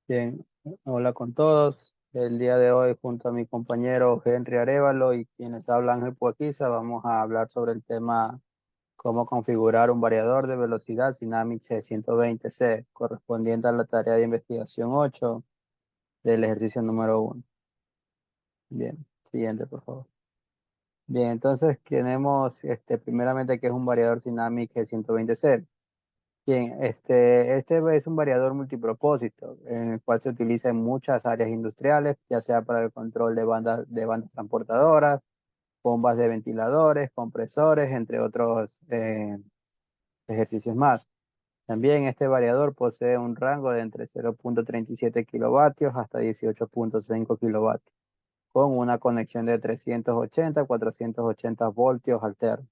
Bien, hola con todos. El día de hoy, junto a mi compañero Henry Arevalo y quienes hablan Ángel Puaquiza, vamos a hablar sobre el tema cómo configurar un variador de velocidad Dynamic C120C, correspondiente a la tarea de investigación 8 del ejercicio número 1. Bien, siguiente, por favor. Bien, entonces tenemos primeramente que es un variador Dynamic G120C. Bien, este es un variador multipropósito, en el cual se utiliza en muchas áreas industriales, ya sea para el control de bandas transportadoras, bombas de ventiladores, compresores, entre otros ejercicios más. También este variador posee un rango de entre 0.37 kilovatios hasta 18.5 kilovatios, con una conexión de 380 a 480 voltios alternos.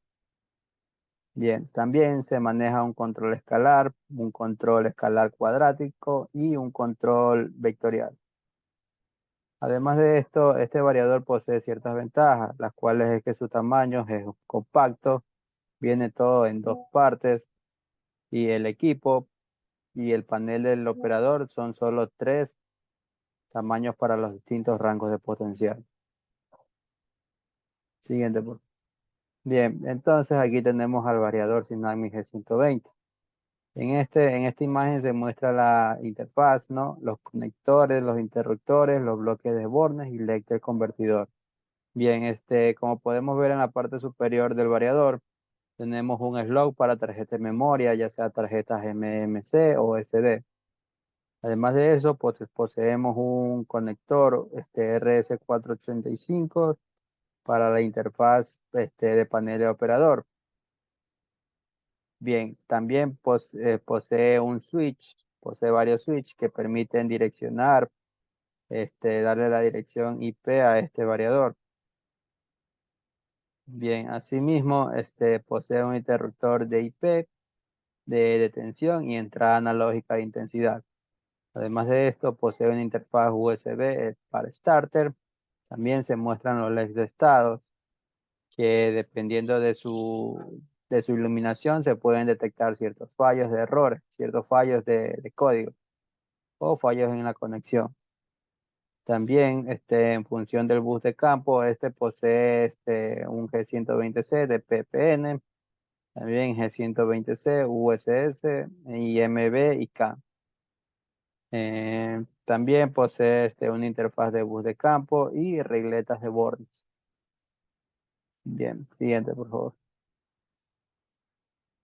Bien, también se maneja un control escalar cuadrático y un control vectorial. Además de esto, este variador posee ciertas ventajas, las cuales es que su tamaño es compacto, viene todo en dos partes y el equipo y el panel del operador son solo tres tamaños para los distintos rangos de potencial. Siguiente, por favor. Bien, entonces aquí tenemos al variador Dynamic G120. En esta imagen se muestra la interfaz, ¿no? Los conectores, los interruptores, los bloques de bornes y lector convertidor. Bien, como podemos ver en la parte superior del variador, tenemos un slot para tarjeta de memoria, ya sea tarjetas MMC o SD. Además de eso, pues, poseemos un conector RS485 para la interfaz de panel de operador. Bien, también posee un switch, posee varios switches que permiten direccionar, darle la dirección IP a este variador. Bien, asimismo, posee un interruptor de IP de detención y entrada analógica de intensidad. Además de esto, posee una interfaz USB para starter. También se muestran los LEDs de estado, que dependiendo de su iluminación se pueden detectar ciertos fallos de errores, ciertos fallos de código o fallos en la conexión. También en función del bus de campo, posee un G120C de PPN, también G120C, USS, IMB y CAN. También posee una interfaz de bus de campo y regletas de bordes. Bien, siguiente, por favor.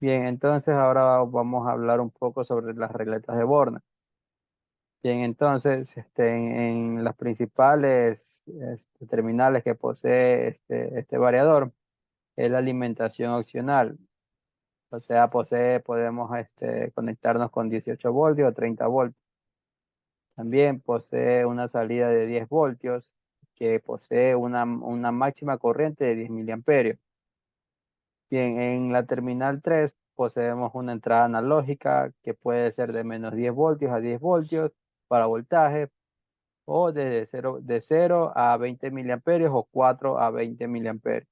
Bien, entonces ahora vamos a hablar un poco sobre las regletas de borne. Bien, entonces en las principales terminales que posee este variador es la alimentación opcional. O sea, podemos conectarnos con 18 voltios o 30 voltios. También posee una salida de 10 voltios que posee una máxima corriente de 10 miliamperios. Bien, en la terminal 3 poseemos una entrada analógica que puede ser de menos 10 voltios a 10 voltios para voltaje o de cero a 20 miliamperios o 4 a 20 miliamperios.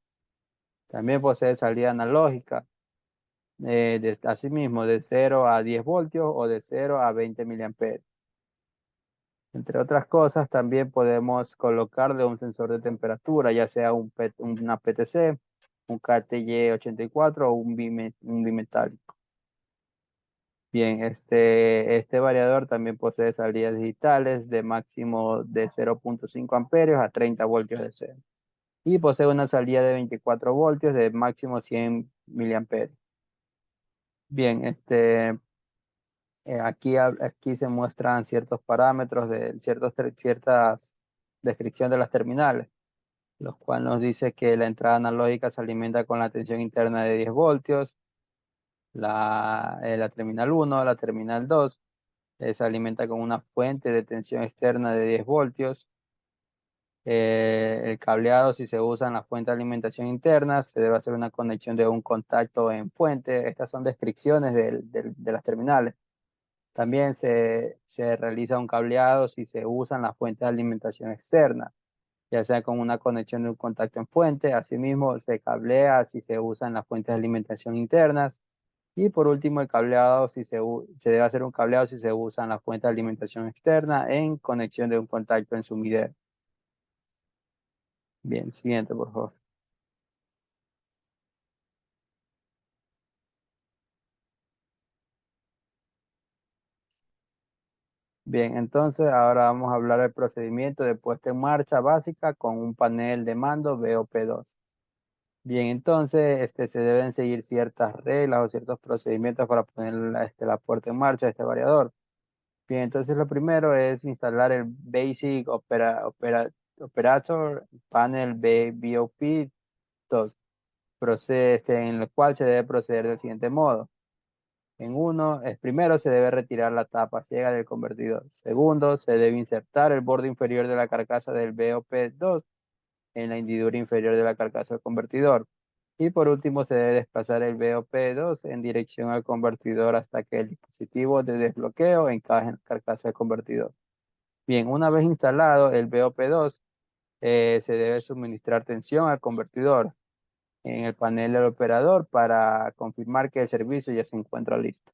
También posee salida analógica, asimismo de 0 a 10 voltios o de 0 a 20 miliamperios. Entre otras cosas, también podemos colocarle un sensor de temperatura, ya sea una PTC, un KTY84 o un bimetálico. Bien, este variador también posee salidas digitales de máximo de 0.5 amperios a 30 voltios de cero. Y posee una salida de 24 voltios de máximo 100 miliamperios. Bien, aquí se muestran ciertos parámetros de ciertas descripción de las terminales, los cuales nos dice que la entrada analógica se alimenta con la tensión interna de 10 voltios, la terminal 1, la terminal 2 se alimenta con una fuente de tensión externa de 10 voltios. El cableado, si se usa en la fuente de alimentación interna, se debe hacer una conexión de un contacto en fuente. Estas son descripciones de las terminales. También se realiza un cableado si se usan las fuentes de alimentación externa, ya sea con una conexión de un contacto en fuente. Asimismo, se cablea si se usan las fuentes de alimentación internas Y por último, el cableado, si se debe hacer un cableado si se usan las fuentes de alimentación externa en conexión de un contacto en sumidero. Bien, siguiente, por favor. Bien, entonces ahora vamos a hablar del procedimiento de puesta en marcha básica con un panel de mando BOP2. Bien, entonces se deben seguir ciertas reglas o ciertos procedimientos para poner la puesta en marcha de este variador. Bien, entonces lo primero es instalar el Basic Operator Panel BOP2, en el cual se debe proceder del siguiente modo. En uno, primero se debe retirar la tapa ciega del convertidor. Segundo, se debe insertar el borde inferior de la carcasa del BOP2 en la hendidura inferior de la carcasa del convertidor. Y por último, se debe desplazar el BOP2 en dirección al convertidor hasta que el dispositivo de desbloqueo encaje en la carcasa del convertidor. Bien, una vez instalado el BOP2, se debe suministrar tensión al convertidor en el panel del operador para confirmar que el servicio ya se encuentra listo.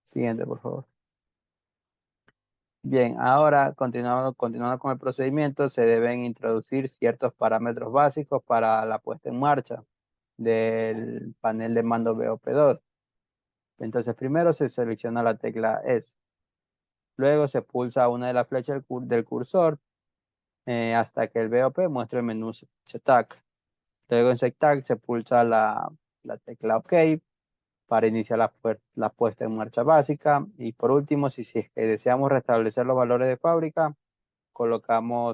Siguiente, por favor. Bien, ahora continuando con el procedimiento, se deben introducir ciertos parámetros básicos para la puesta en marcha del panel de mando BOP2. Entonces, primero se selecciona la tecla S. Luego se pulsa una de las flechas del cursor hasta que el BOP muestre el menú SETAC. Luego en SETAC se pulsa la tecla OK para iniciar la puesta en marcha básica. Y por último, si es que deseamos restablecer los valores de fábrica,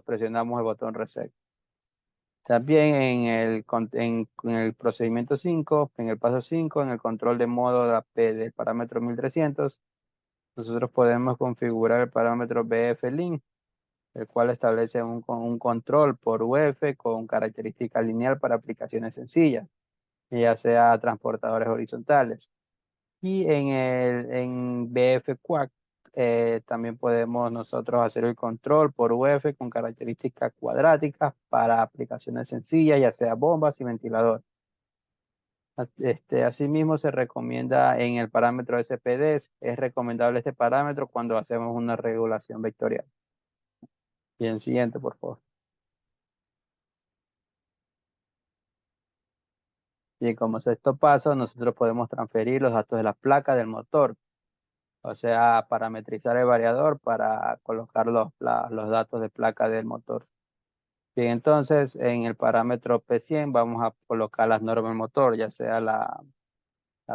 presionamos el botón Reset. También en el procedimiento 5, en el paso 5, en el control de modo de AP del parámetro 1300, nosotros podemos configurar el parámetro BF-Link, el cual establece un control por UF con característica lineal para aplicaciones sencillas, ya sea transportadores horizontales. Y en BF Quack también podemos nosotros hacer el control por UF con características cuadráticas para aplicaciones sencillas, ya sea bombas y ventilador. Asimismo, se recomienda en el parámetro SPD, es recomendable este parámetro cuando hacemos una regulación vectorial. Bien, siguiente, por favor. Bien, como sexto paso, nosotros podemos transferir los datos de la placa del motor. O sea, parametrizar el variador para colocar los datos de placa del motor. Bien, entonces en el parámetro P100 vamos a colocar las normas del motor, ya sea la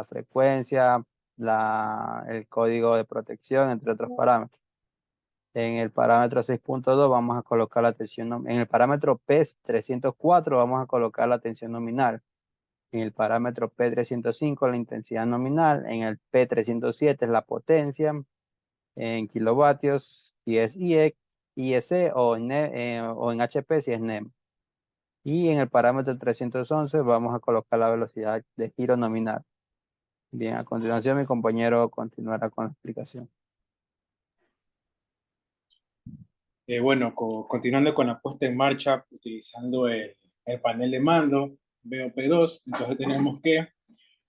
frecuencia, el código de protección, entre otros parámetros. En el parámetro 6.2 vamos a colocar la tensión, en el parámetro P304 vamos a colocar la tensión nominal. En el parámetro P305 la intensidad nominal. En el P307 es la potencia en kilovatios si es IEC o en HP si es NEM. Y en el parámetro 311 vamos a colocar la velocidad de giro nominal. Bien, a continuación mi compañero continuará con la explicación. Bueno, continuando con la puesta en marcha, utilizando el panel de mando BOP2, entonces tenemos que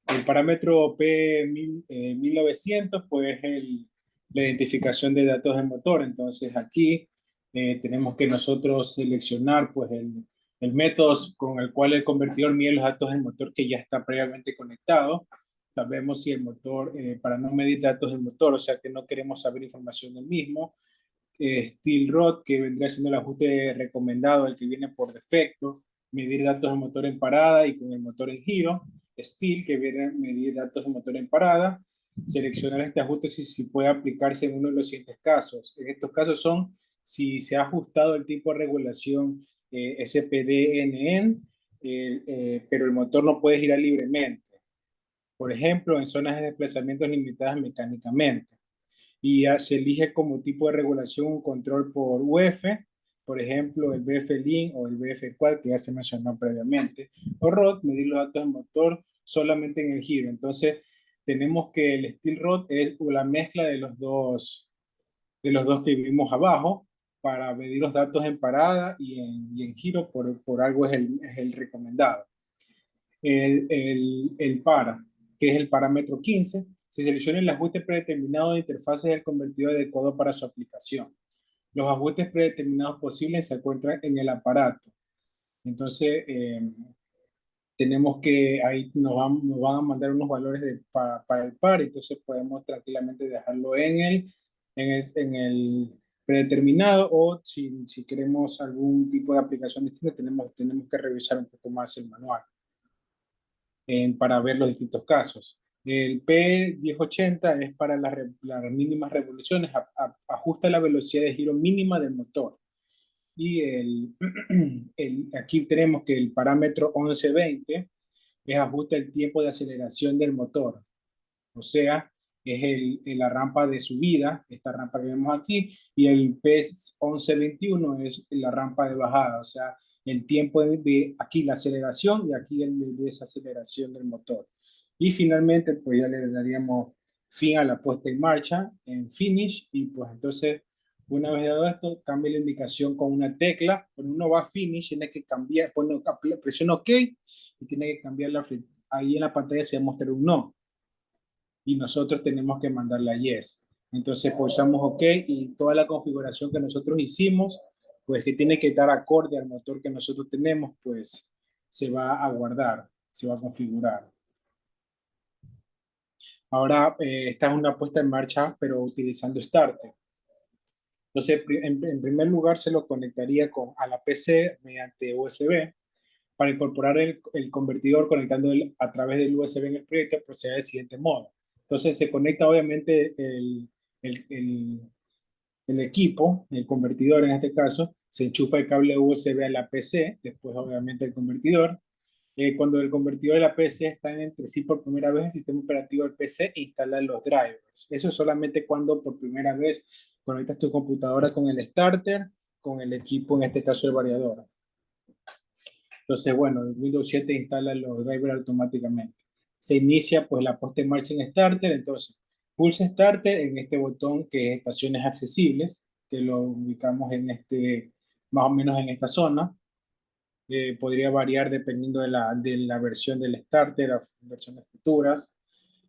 el parámetro P1900, pues la identificación de datos del motor. Entonces aquí tenemos que nosotros seleccionar pues el método con el cual el convertidor mide los datos del motor que ya está previamente conectado. Sabemos si el motor, para no medir datos del motor, o sea que no queremos saber información del mismo, Steel Rod, que vendría siendo el ajuste recomendado, el que viene por defecto, medir datos de motor en parada y con el motor en giro, Steel, que viene a medir datos de motor en parada, seleccionar este ajuste si puede aplicarse en uno de los siguientes casos. En estos casos son si se ha ajustado el tipo de regulación SPDNN, pero el motor no puede girar libremente. Por ejemplo, en zonas de desplazamiento limitadas mecánicamente y se elige como tipo de regulación un control por UF, por ejemplo, el BF-Link o el BF-Quad, que ya se mencionó previamente, o ROD, medir los datos del motor solamente en el giro. Entonces, tenemos que el Steel Rod es la mezcla de los dos que vimos abajo para medir los datos en parada y en giro, por algo es el recomendado. El para. que es el parámetro 15, se selecciona el ajuste predeterminado de interfaces del convertidor adecuado para su aplicación. Los ajustes predeterminados posibles se encuentran en el aparato. Entonces, tenemos que, ahí nos van a mandar unos valores para el par, entonces podemos tranquilamente dejarlo en el predeterminado, o si queremos algún tipo de aplicación distinta, tenemos que revisar un poco más el manual para ver los distintos casos. El P1080 es para las mínimas revoluciones, ajusta la velocidad de giro mínima del motor. Y aquí tenemos que el parámetro 1120 es ajusta el tiempo de aceleración del motor. O sea, es la rampa de subida, esta rampa que vemos aquí, y el PES 1121 es la rampa de bajada, o sea, el tiempo de aquí la aceleración y aquí el de desaceleración del motor. Y finalmente, pues ya le daríamos fin a la puesta en marcha en finish, y pues entonces, una vez dado esto, cambia la indicación con una tecla. Cuando uno va a finish, tiene que cambiar, presiona OK y tiene que cambiar ahí en la pantalla se va a mostrar un no y nosotros tenemos que mandar la yes. Entonces pulsamos OK y toda la configuración que nosotros hicimos, pues que tiene que estar acorde al motor que nosotros tenemos, pues se va a guardar, se va a configurar. Ahora, esta es una puesta en marcha, pero utilizando Starter. Entonces, en primer lugar, se lo conectaría a la PC mediante USB. Para incorporar el convertidor conectando a través del USB en el proyecto, procede del siguiente modo. Entonces, se conecta obviamente el, el, el equipo, el convertidor en este caso, se enchufa el cable USB a la PC, después obviamente el convertidor. Cuando el convertidor y la PC están entre sí por primera vez, el sistema operativo del PC instala los drivers. Eso es solamente cuando por primera vez conectas tu computadora con el starter, con el equipo, en este caso el variador. Entonces, bueno, el Windows 7 instala los drivers automáticamente. Se inicia pues la puesta en marcha en Starter, entonces pulsa Starter en este botón que es estaciones accesibles, que lo ubicamos más o menos en esta zona. Podría variar dependiendo de la versión del Starter a versiones futuras.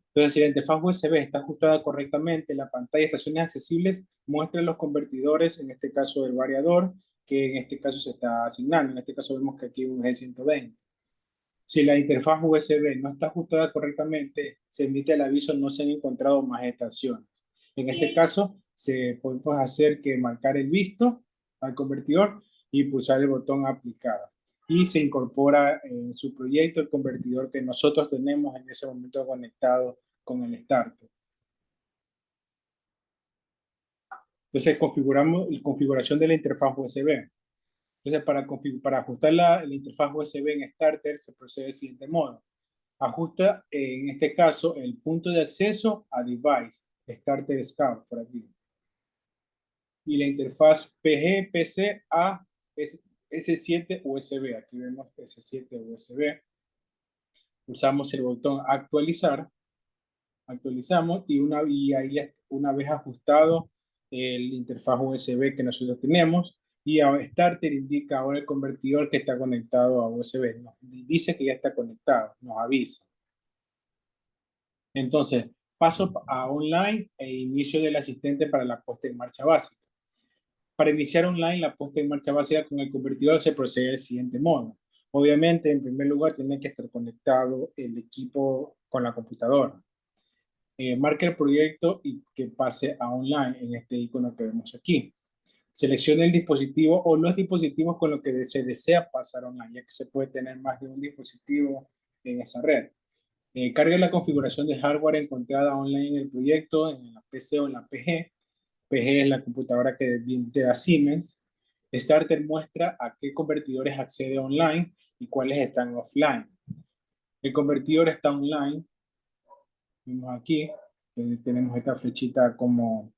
Entonces, si la interfaz USB está ajustada correctamente, la pantalla de estaciones accesibles muestra los convertidores, en este caso el variador, que en este caso se está asignando. En este caso vemos que aquí un G120. Si la interfaz USB no está ajustada correctamente, se emite el aviso no se han encontrado más estaciones. En ese caso, podemos hacer que marcar el visto al convertidor y pulsar el botón aplicar. Y se incorpora en su proyecto el convertidor que nosotros tenemos en ese momento conectado con el starter. Entonces configuramos la configuración de la interfaz USB. Entonces para ajustar la interfaz USB en starter se procede del siguiente modo. Ajusta en este caso el punto de acceso a device, starter scout por aquí. Y la interfaz PG, PC a S7 USB. Aquí vemos S7 USB. Pulsamos el botón actualizar. Actualizamos y ahí una vez ajustado el interfaz USB que nosotros tenemos y a Starter indica ahora el convertidor que está conectado a USB. Nos dice que ya está conectado, nos avisa. Entonces, paso a online e inicio del asistente para la puesta en marcha básica. Para iniciar online la puesta en marcha básica con el convertidor se procede del siguiente modo. Obviamente, en primer lugar, tiene que estar conectado el equipo con la computadora. Marque el proyecto y que pase a online en este icono que vemos aquí. Seleccione el dispositivo o los dispositivos con los que se desea pasar online, ya que se puede tener más de un dispositivo en esa red. Cargue la configuración de hardware encontrada online en el proyecto, en la PC o en la PG. PG es la computadora que te da Siemens. Starter muestra a qué convertidores accede online y cuáles están offline. El convertidor está online. Vemos aquí, tenemos esta flechita como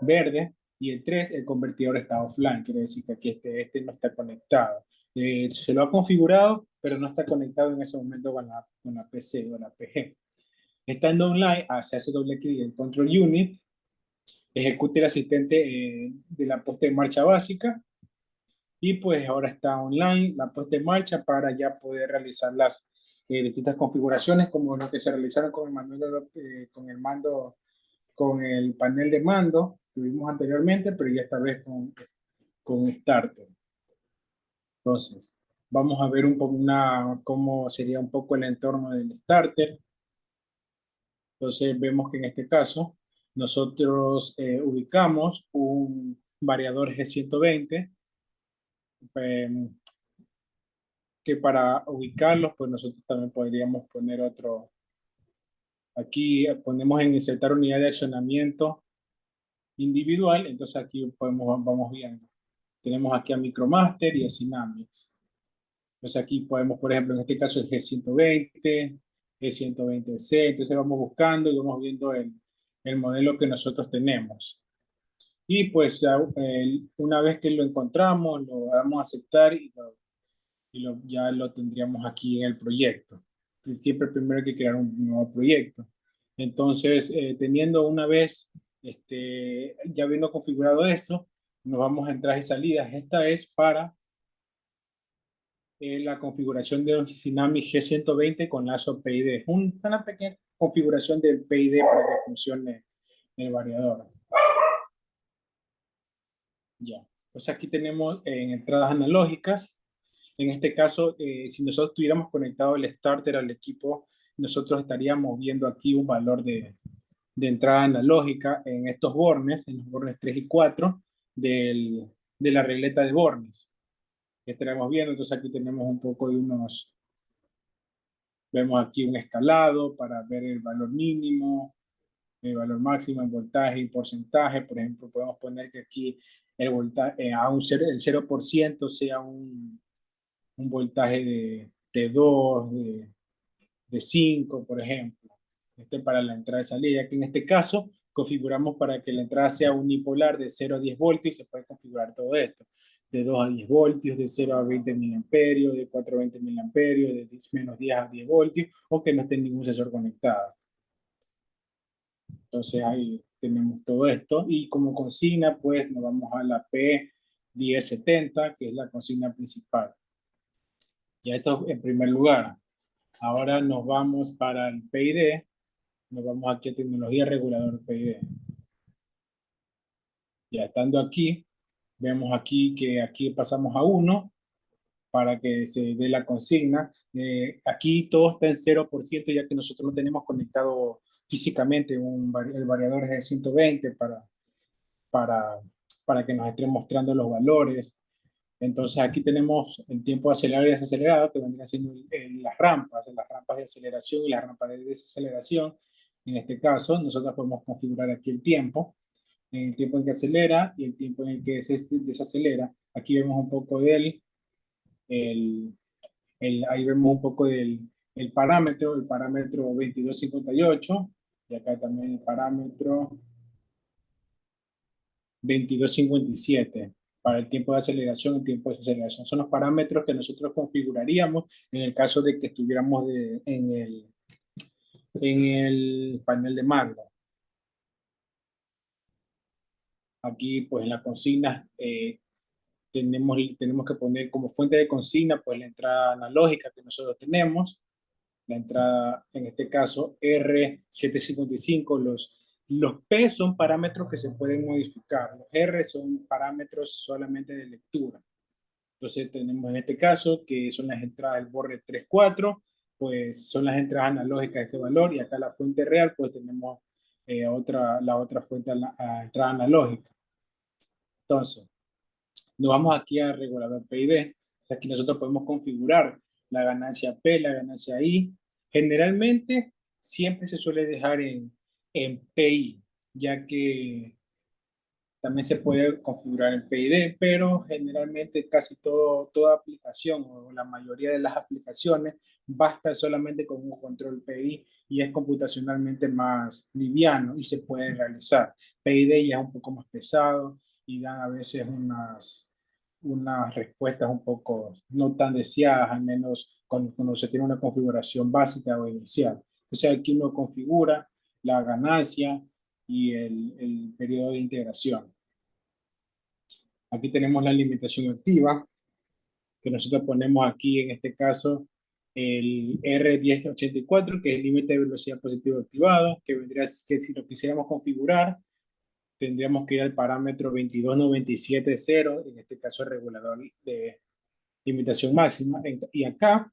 verde. Y el 3, el convertidor está offline, quiere decir que aquí este no está conectado. Se lo ha configurado, pero no está conectado en ese momento con la PC o la PG. Estando online, se hace doble clic en Control Unit, ejecute el asistente de la puesta en marcha básica y pues ahora está online la puesta en marcha para ya poder realizar distintas configuraciones como lo que se realizaron con el con el panel de mando que vimos anteriormente, pero ya esta vez con Starter. Entonces, vamos a ver un poco cómo sería un poco el entorno del Starter. Entonces, vemos que en este caso nosotros ubicamos un variador G120, que para ubicarlos, pues nosotros también podríamos poner otro. Aquí ponemos en insertar unidad de accionamiento individual, entonces aquí vamos viendo. Tenemos aquí a Micromaster y a Synamics. Entonces aquí podemos, por ejemplo, en este caso el G120, G120C, entonces vamos buscando y vamos viendo el modelo que nosotros tenemos. Y pues una vez que lo encontramos, lo damos a aceptar ya lo tendríamos aquí en el proyecto. Siempre primero hay que crear un nuevo proyecto. Entonces, teniendo una vez, ya habiendo configurado esto, nos vamos a entradas y salidas. Esta es para la configuración de un Tsunami G120 con lazo PID. Una pequeña configuración del PID para que funcione el variador. Ya. Pues aquí tenemos en entradas analógicas. En este caso, si nosotros tuviéramos conectado el starter al equipo, nosotros estaríamos viendo aquí un valor de entrada analógica en estos bornes, en los bornes 3 y 4 de la regleta de bornes. Estaremos viendo, entonces aquí tenemos un poco de vemos aquí un escalado para ver el valor mínimo, el valor máximo en voltaje y porcentaje. Por ejemplo, podemos poner que aquí el voltaje, el 0% sea un voltaje de 2, de 5, por ejemplo. Para la entrada y salida, que en este caso configuramos para que la entrada sea unipolar de 0 a 10 voltios y se puede configurar todo esto. De 2 a 10 voltios, de 0 a 20 miliamperios, de 4 a 20 miliamperios, de menos 10 a 10 voltios, o que no esté ningún sensor conectado. Entonces ahí tenemos todo esto. Y como consigna, pues nos vamos a la P1070, que es la consigna principal. Ya esto en primer lugar. Ahora nos vamos para el PID. Nos vamos aquí a tecnología regulador PID. Ya estando aquí, vemos aquí que aquí pasamos a 1 para que se dé la consigna. Aquí todo está en 0% ya que nosotros no tenemos conectado físicamente el variador de 120 para, para que nos estén mostrando los valores. Entonces aquí tenemos el tiempo acelerado y desacelerado, que vendrían siendo las rampas de aceleración y las rampas de desaceleración. En este caso, nosotros podemos configurar aquí el tiempo en que acelera y el tiempo en el que se desacelera. Aquí vemos un poco ahí vemos un poco el parámetro 2258, y acá también el parámetro 2257 para el tiempo de aceleración y tiempo de desaceleración. Son los parámetros que nosotros configuraríamos en el caso de que estuviéramos en el panel de mando. Aquí, pues en la consigna tenemos que poner como fuente de consigna, pues la entrada analógica que nosotros tenemos, la entrada, en este caso, R755. Los P son parámetros que se pueden modificar, los R son parámetros solamente de lectura. Entonces tenemos en este caso que son las entradas del borre 3.4, pues son las entradas analógicas de ese valor, y acá la fuente real, pues tenemos la otra fuente a entrada analógica. Entonces, nos vamos aquí a regulador PID. Aquí nosotros podemos configurar la ganancia P, la ganancia I. Generalmente siempre se suele dejar en PI, ya que también se puede configurar en PID, pero generalmente casi toda aplicación o la mayoría de las aplicaciones basta solamente con un control PI y es computacionalmente más liviano y se puede realizar. PID ya es un poco más pesado y dan a veces unas respuestas un poco no tan deseadas, al menos cuando se tiene una configuración básica o inicial. Entonces aquí uno configura la ganancia y el periodo de integración. Aquí tenemos la limitación activa, que nosotros ponemos aquí en este caso el R1084, que es el límite de velocidad positivo activado, que vendría, que si lo quisiéramos configurar, tendríamos que ir al parámetro 22970, en este caso el regulador de limitación máxima, y acá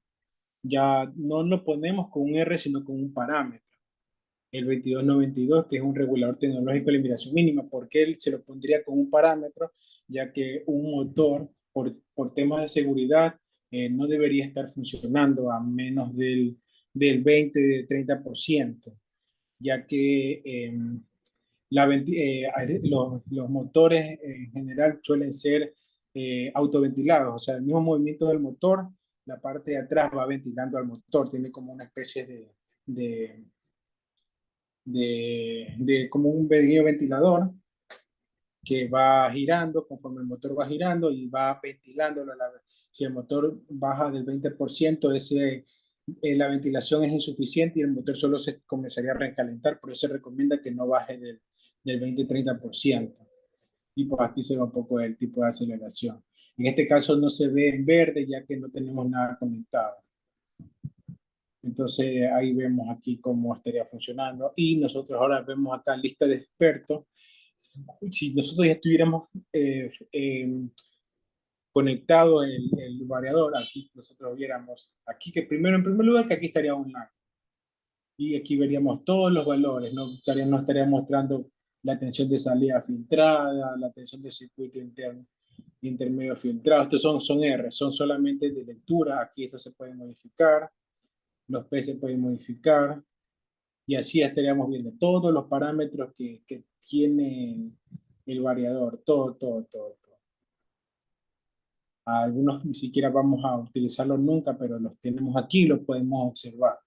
ya no lo ponemos con un R, sino con un parámetro. El 2292, que es un regulador tecnológico de limitación mínima, porque él se lo pondría con un parámetro, ya que un motor, por temas de seguridad, no debería estar funcionando a menos del 20-30%, ya que los motores en general suelen ser autoventilados, o sea, el mismo movimiento del motor, la parte de atrás va ventilando al motor, tiene como una especie de, como un pequeño ventilador que va girando conforme el motor va girando y va ventilándolo. Si el motor baja del 20%, la ventilación es insuficiente y el motor solo se comenzaría a recalentar, por eso se recomienda que no baje del 20-30%. Y pues aquí se ve un poco el tipo de aceleración. En este caso no se ve en verde ya que no tenemos nada conectado. Entonces ahí vemos aquí cómo estaría funcionando. Y nosotros ahora vemos acá lista de expertos. Si nosotros ya estuviéramos conectado el variador, aquí nosotros viéramos, aquí que primero, en primer lugar, que aquí estaría online. Y aquí veríamos todos los valores, no estaría mostrando la tensión de salida filtrada, la tensión de circuito interno, intermedio filtrado. Estos son R, son solamente de lectura. Aquí esto se puede modificar, los P se pueden modificar, y así estaríamos viendo todos los parámetros que tiene el variador, todo. Algunos ni siquiera vamos a utilizarlos nunca, pero los tenemos aquí, los podemos observar.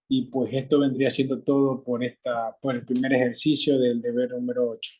Y pues esto vendría siendo todo por el primer ejercicio del deber número 8.